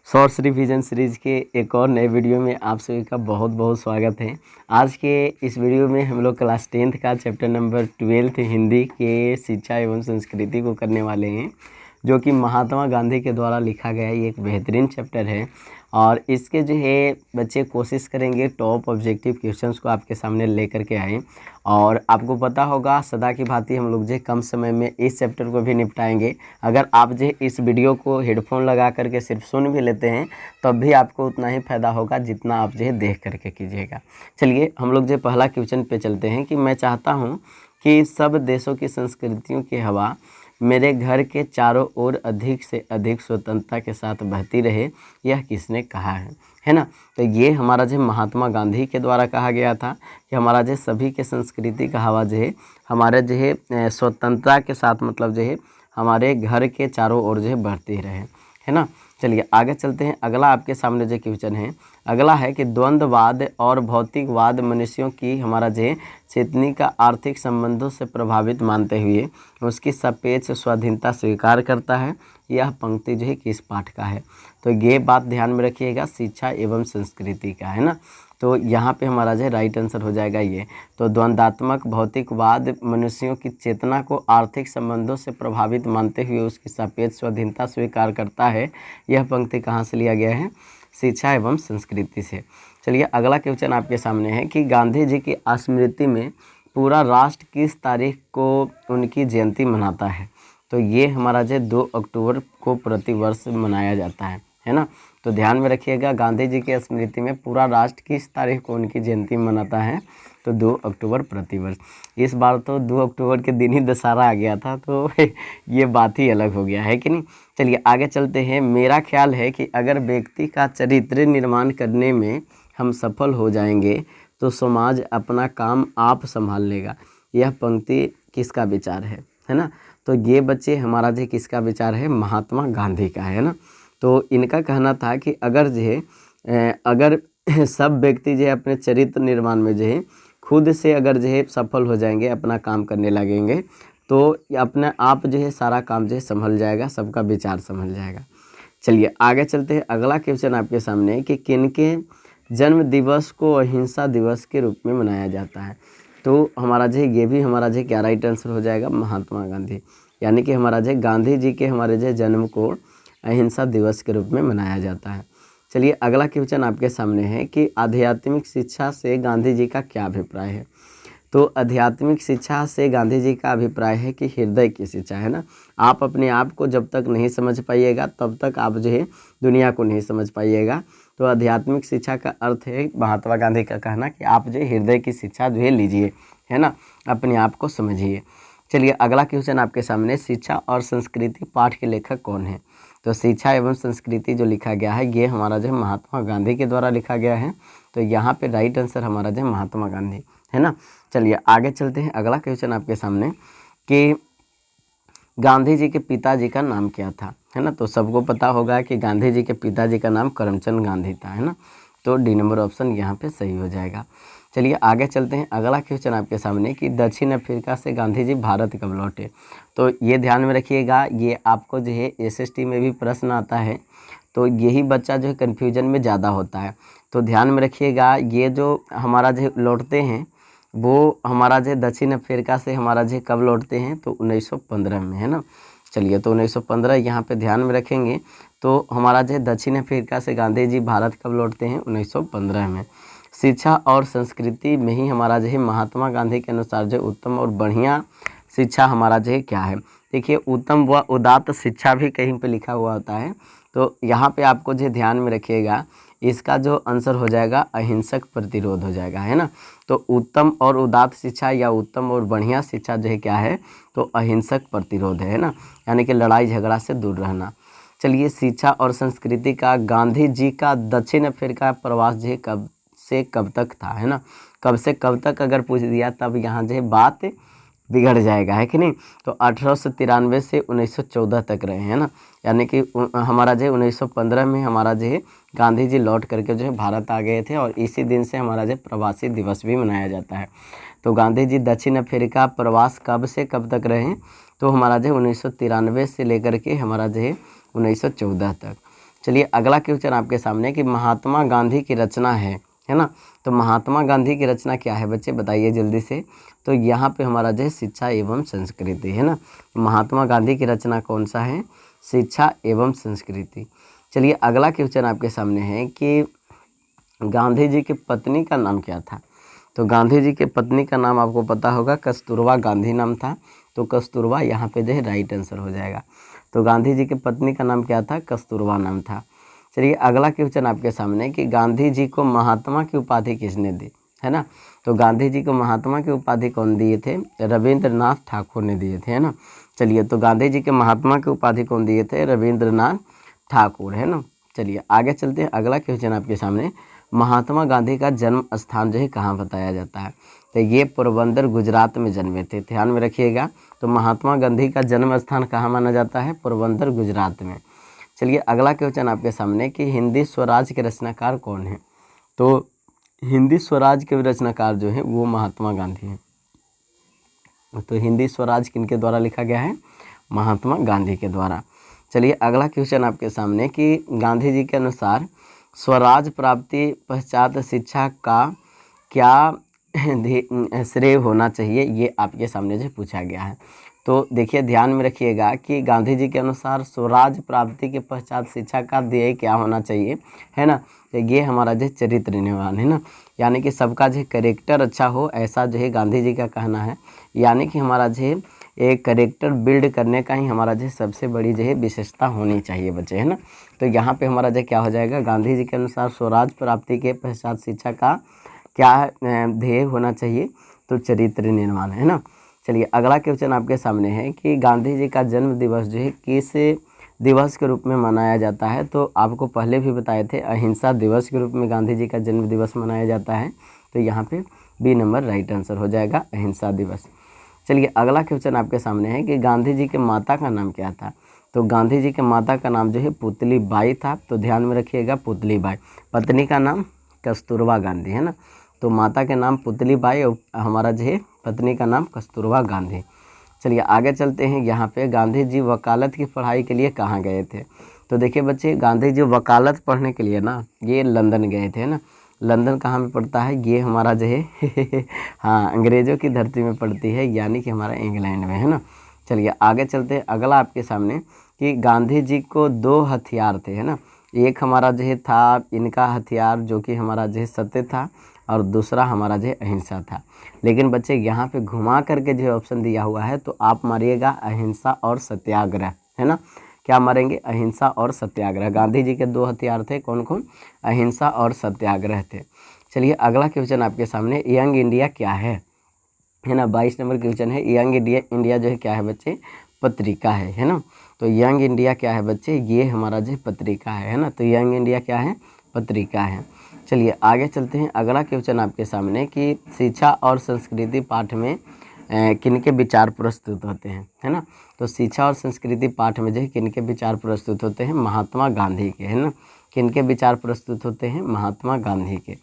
Shorts revision series के एक और नए वीडियो में आप सभी का बहुत बहुत स्वागत है। आज के इस वीडियो में हम लोग क्लास 10th का चैप्टर नंबर 12 हिंदी के शिक्षा एवं संस्कृति को करने वाले हैं, जो कि महात्मा गांधी के द्वारा लिखा गया ये एक बेहतरीन चैप्टर है। और इसके जो है बच्चे कोशिश करेंगे टॉप ऑब्जेक्टिव क्वेश्चंस को आपके सामने लेकर के आए। और आपको पता होगा सदा की भांति हम लोग जो कम समय में इस चैप्टर को भी निपटाएंगे। अगर आप जो इस वीडियो को हेडफोन लगा करके सिर्फ सुन भी लेते हैं तब भी आपको उतना ही फ़ायदा होगा जितना आप जो देख करके कीजिएगा। चलिए हम लोग जो पहला क्वेश्चन पे चलते हैं कि मैं चाहता हूँ कि सब देशों की संस्कृतियों की हवा मेरे घर के चारों ओर अधिक से अधिक स्वतंत्रता के साथ बहती रहे, यह किसने कहा है ना। तो ये हमारा जो महात्मा गांधी के द्वारा कहा गया था कि हमारा जो सभी के संस्कृति का हवा जो है हमारे जो है स्वतंत्रता के साथ मतलब जो है हमारे घर के चारों ओर जो है बढ़ती रहे, है ना। चलिए आगे चलते हैं। अगला आपके सामने जो क्वेश्चन है अगला है कि द्वंद्ववाद और भौतिकवाद मनुष्यों की हमारा जो चेतनी का आर्थिक संबंधों से प्रभावित मानते हुए उसकी सापेक्ष स्वाधीनता स्वीकार करता है। यह पंक्ति जो है किस पाठ का है। तो ये बात ध्यान में रखिएगा, शिक्षा एवं संस्कृति का है ना। तो यहाँ पे हमारा जो राइट आंसर हो जाएगा ये। तो द्वंद्वात्मक भौतिकवाद मनुष्यों की चेतना को आर्थिक संबंधों से प्रभावित मानते हुए उसकी सापेक्ष स्वाधीनता स्वीकार करता है। यह पंक्ति कहाँ से लिया गया है? शिक्षा एवं संस्कृति से। चलिए अगला क्वेश्चन आपके सामने है कि गांधी जी की स्मृति में पूरा राष्ट्र किस तारीख को उनकी जयंती मनाता है। तो ये हमारा जो 2 अक्टूबर को प्रतिवर्ष मनाया जाता है ना। तो ध्यान में रखिएगा गांधी जी की स्मृति में पूरा राष्ट्र किस तारीख को उनकी जयंती मनाता है। तो 2 अक्टूबर प्रतिवर्ष। इस बार तो 2 अक्टूबर के दिन ही दशहरा आ गया था, तो ये बात ही अलग हो गया है कि नहीं। चलिए आगे चलते हैं। मेरा ख्याल है कि अगर व्यक्ति का चरित्र निर्माण करने में हम सफल हो जाएंगे तो समाज अपना काम आप संभाल लेगा। यह पंक्ति किसका विचार है ना। तो ये बच्चे हमारा जो किसका विचार है? महात्मा गांधी का है ना। तो इनका कहना था कि अगर जो है अगर सब व्यक्ति जो है अपने चरित्र निर्माण में जो है खुद से अगर जो है सफल हो जाएंगे, अपना काम करने लगेंगे, तो अपने आप जो है सारा काम जो है संभल जाएगा, सबका विचार संभल जाएगा। चलिए आगे चलते हैं। अगला क्वेश्चन आपके सामने है कि किनके जन्म दिवस को अहिंसा दिवस के रूप में मनाया जाता है। तो हमारा जो ये भी हमारा जो क्या राइट आंसर हो जाएगा? महात्मा गांधी। यानी कि हमारा जो गांधी जी के हमारे जो जन्म को अहिंसा दिवस के रूप में मनाया जाता है। चलिए अगला क्वेश्चन आपके सामने है कि आध्यात्मिक शिक्षा से गांधी जी का क्या अभिप्राय है। तो आध्यात्मिक शिक्षा से गांधी जी का अभिप्राय है कि हृदय की शिक्षा है ना। आप अपने आप को जब तक नहीं समझ पाइएगा तब तक आप जो है दुनिया को नहीं समझ पाइएगा। तो आध्यात्मिक शिक्षा का अर्थ है महात्मा गांधी का कहना कि आप जो हृदय की शिक्षा जो है लीजिए, है ना, अपने आप को समझिए। चलिए अगला क्वेश्चन आपके सामने, शिक्षा और संस्कृति पाठ के लेखक कौन है। तो शिक्षा एवं संस्कृति जो लिखा गया है ये हमारा जो महात्मा गांधी के द्वारा लिखा गया है। तो यहाँ पे राइट आंसर हमारा जो महात्मा गांधी है ना। चलिए आगे चलते हैं। अगला क्वेश्चन आपके सामने कि गांधी जी के पिताजी का नाम क्या था, है ना। तो सबको पता होगा कि गांधी जी के पिताजी का नाम करमचंद गांधी था, है ना। तो डी नंबर ऑप्शन यहाँ पे सही हो जाएगा। चलिए आगे चलते हैं। अगला क्वेश्चन आपके सामने कि दक्षिण अफ्रीका से गांधी जी भारत कब लौटे। तो ये ध्यान में रखिएगा, ये आपको जो है एसएसटी में भी प्रश्न आता है, तो यही बच्चा जो है कन्फ्यूजन में ज़्यादा होता है। तो ध्यान में रखिएगा, ये जो हमारा जो लौटते हैं वो हमारा जो दक्षिण अफ्रीका से हमारा जो कब लौटते हैं, तो 1915 में, है ना। चलिए तो 1915 यहाँ पे ध्यान में रखेंगे। तो हमारा जो दक्षिण अफ्रीका से गांधी जी भारत कब लौटते हैं? 1915 में। शिक्षा और संस्कृति में ही हमारा जो है महात्मा गांधी के अनुसार जो उत्तम और बढ़िया शिक्षा हमारा जो है क्या है। देखिए उत्तम व उदात्त शिक्षा भी कहीं पे लिखा हुआ होता है, तो यहाँ पे आपको जो ध्यान में रखिएगा इसका जो आंसर हो जाएगा अहिंसक प्रतिरोध हो जाएगा, है ना। तो उत्तम और उदात्त शिक्षा या उत्तम और बढ़िया शिक्षा जो है क्या है? तो अहिंसक प्रतिरोध है ना, यानी कि लड़ाई झगड़ा से दूर रहना। चलिए शिक्षा और संस्कृति का गांधी जी का दक्षिण अफ्रीका प्रवास जो है कब से कब तक था, है ना। कब से कब तक अगर पूछ दिया तब यहाँ जो है बात बिगड़ जाएगा, है कि नहीं। तो 1893 से 1914 तक रहे, है ना। यानी कि हमारा जो 1915 में हमारा जो है गांधी जी लौट करके जो है भारत आ गए थे, और इसी दिन से हमारा जो प्रवासी दिवस भी मनाया जाता है। तो गांधी जी दक्षिण अफ्रीका प्रवास कब से कब तक रहे? तो हमारा जो 1993 से लेकर के हमारा जो है 1914 तक। चलिए अगला क्वेश्चन आपके सामने कि महात्मा गांधी की रचना है ना। तो महात्मा गांधी की रचना क्या है बच्चे, बताइए जल्दी से। तो यहाँ पे हमारा जो है शिक्षा एवं संस्कृति है ना। महात्मा गांधी की रचना कौन सा है, शिक्षा एवं संस्कृति। चलिए अगला क्वेश्चन आपके सामने है कि गांधी जी की पत्नी का नाम क्या था। तो गांधी जी के पत्नी का नाम आपको पता होगा, कस्तूरबा गांधी नाम था। तो कस्तूरबा यहाँ पे जो है राइट आंसर हो जाएगा। तो गांधी जी की पत्नी का नाम क्या था, कस्तूरबा नाम था। चलिए अगला क्वेश्चन आपके सामने कि गांधी जी को महात्मा की उपाधि किसने दी, है ना। तो गांधी जी को महात्मा की उपाधि कौन दिए थे, रविंद्रनाथ ठाकुर ने दिए थे, है ना। चलिए तो गांधी जी के महात्मा की उपाधि कौन दिए थे, रविंद्रनाथ ठाकुर, है ना। चलिए आगे चलते हैं, अगला क्वेश्चन आपके सामने, महात्मा गांधी का जन्म स्थान जो है कहाँ बताया जाता है। तो ये पोरबंदर गुजरात में जन्मे थे, ध्यान में रखिएगा। तो महात्मा गांधी का जन्म स्थान कहाँ माना जाता है, पोरबंदर गुजरात में। चलिए अगला क्वेश्चन आपके सामने कि हिंदी स्वराज के रचनाकार कौन है। तो हिंदी स्वराज के रचनाकार जो है वो महात्मा गांधी हैं। तो हिंदी स्वराज किनके द्वारा लिखा गया है, महात्मा गांधी के द्वारा। चलिए अगला क्वेश्चन आपके सामने कि गांधी जी के अनुसार स्वराज प्राप्ति पश्चात शिक्षा का क्या श्रेय होना चाहिए, ये आपके सामने जो पूछा गया है। तो देखिए ध्यान में रखिएगा कि गांधी जी के अनुसार स्वराज प्राप्ति के पश्चात शिक्षा का ध्येय क्या होना चाहिए, है ना। तो ये हमारा जो चरित्र निर्माण है ना, यानी कि सबका जो करेक्टर अच्छा हो, ऐसा जो है गांधी जी का कहना है। यानी कि हमारा जो एक करेक्टर बिल्ड करने का ही हमारा जो सबसे बड़ी जो है विशेषता होनी चाहिए बच्चे, है ना। तो यहाँ पे हमारा जो क्या हो जाएगा, गांधी जी के अनुसार स्वराज प्राप्ति के पश्चात शिक्षा का क्या ध्येय होना चाहिए, तो चरित्र निर्माण, है ना। चलिए अगला क्वेश्चन आपके सामने है कि गांधी जी का जन्म दिवस जो है किस दिवस के रूप में मनाया जाता है। तो आपको पहले भी बताए थे, अहिंसा दिवस के रूप में गांधी जी का जन्म दिवस मनाया जाता है। तो यहाँ पे बी नंबर राइट आंसर हो जाएगा, अहिंसा दिवस। चलिए अगला क्वेश्चन आपके सामने है कि गांधी जी के माता का नाम क्या था। तो गांधी जी के माता का नाम जो है पुतली बाई था। तो ध्यान में रखिएगा, पुतली बाई। पत्नी का नाम कस्तूरबा गांधी, है ना। तो माता के नाम पुतली बाई और हमारा जो है पत्नी का नाम कस्तूरबा गांधी। चलिए आगे चलते हैं, यहाँ पे गांधी जी वकालत की पढ़ाई के लिए कहाँ गए थे। तो देखिए बच्चे, गांधी जी वकालत पढ़ने के लिए ना ये लंदन गए थे ना। लंदन कहाँ में पड़ता है, ये हमारा जो है हाँ अंग्रेज़ों की धरती में पड़ती है, यानी कि हमारा इंग्लैंड में, है ना। चलिए आगे चलते हैं, अगला आपके सामने कि गांधी जी को दो हथियार थे, है ना। एक हमारा जो है था इनका हथियार जो कि हमारा जो है सत्य था, और दूसरा हमारा जो है अहिंसा था। लेकिन बच्चे यहाँ पे घुमा करके जो ऑप्शन दिया हुआ है, तो आप मारिएगा अहिंसा और सत्याग्रह, है ना। क्या मारेंगे, अहिंसा और सत्याग्रह। गांधी जी के दो हथियार थे, कौन कौन, अहिंसा और सत्याग्रह थे। चलिए अगला क्वेश्चन आपके सामने, यंग इंडिया क्या है ना। 22 नंबर क्वेश्चन है, यंग इंडिया जो है क्या है बच्चे, पत्रिका है ना। तो यंग इंडिया क्या है बच्चे, ये हमारा जो पत्रिका है ना। तो यंग इंडिया क्या है, पत्रिका है। चलिए आगे चलते हैं, अगला क्वेश्चन आपके सामने कि शिक्षा और संस्कृति पाठ में किनके विचार प्रस्तुत होते हैं, है ना। तो शिक्षा और संस्कृति पाठ में जो है किनके विचार प्रस्तुत होते हैं, महात्मा गांधी के, है ना। किनके विचार प्रस्तुत होते हैं, महात्मा गांधी के।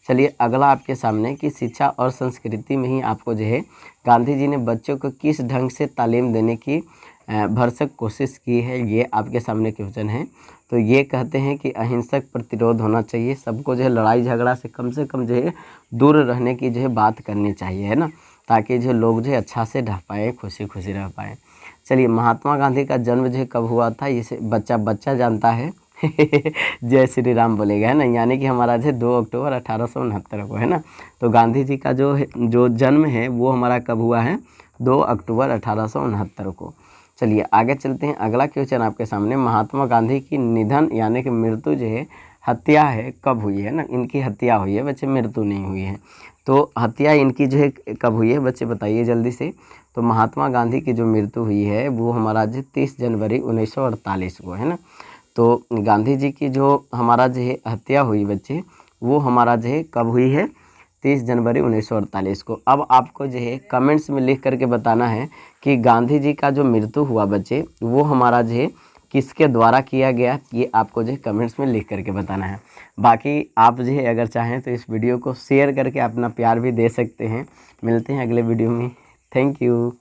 चलिए अगला आपके सामने कि शिक्षा और संस्कृति में ही आपको जो है गांधी जी ने बच्चों को किस ढंग से तालीम देने की भरसक कोशिश की है, ये आपके सामने क्वेश्चन है। तो ये कहते हैं कि अहिंसक प्रतिरोध होना चाहिए, सबको जो है लड़ाई झगड़ा से कम जो है दूर रहने की जो है बात करनी चाहिए, है ना, ताकि जो लोग जो है अच्छा से रह पाए, खुशी खुशी रह पाए। चलिए महात्मा गांधी का जन्म जो है कब हुआ था, इसे बच्चा जानता है जय श्री राम बोलेगा, है ना। यानी कि हमारा जो 2 अक्टूबर 1869 को, है ना। तो गांधी जी का जो जन्म है वो हमारा कब हुआ है, 2 अक्टूबर 1869 को। चलिए आगे चलते हैं, अगला क्वेश्चन आपके सामने, महात्मा गांधी की निधन यानी कि मृत्यु जो है, हत्या है, कब हुई है ना। इनकी हत्या हुई है बच्चे, मृत्यु नहीं हुई है। तो हत्या इनकी जो है कब हुई है बच्चे, बताइए जल्दी से। तो महात्मा गांधी की जो मृत्यु हुई है वो हमारा जो 30 जनवरी 1948 को, है ना। तो गांधी जी की जो हमारा जो है हत्या हुई बच्चे, वो हमारा जो है कब हुई है, 30 जनवरी 1948 को। अब आपको जो है कमेंट्स में लिख करके बताना है कि गांधी जी का जो मृत्यु हुआ बच्चे, वो हमारा जो है किसके द्वारा किया गया, ये आपको जो है कमेंट्स में लिख करके बताना है। बाकी आप जो है अगर चाहें तो इस वीडियो को शेयर करके अपना प्यार भी दे सकते हैं। मिलते हैं अगले वीडियो में, थैंक यू।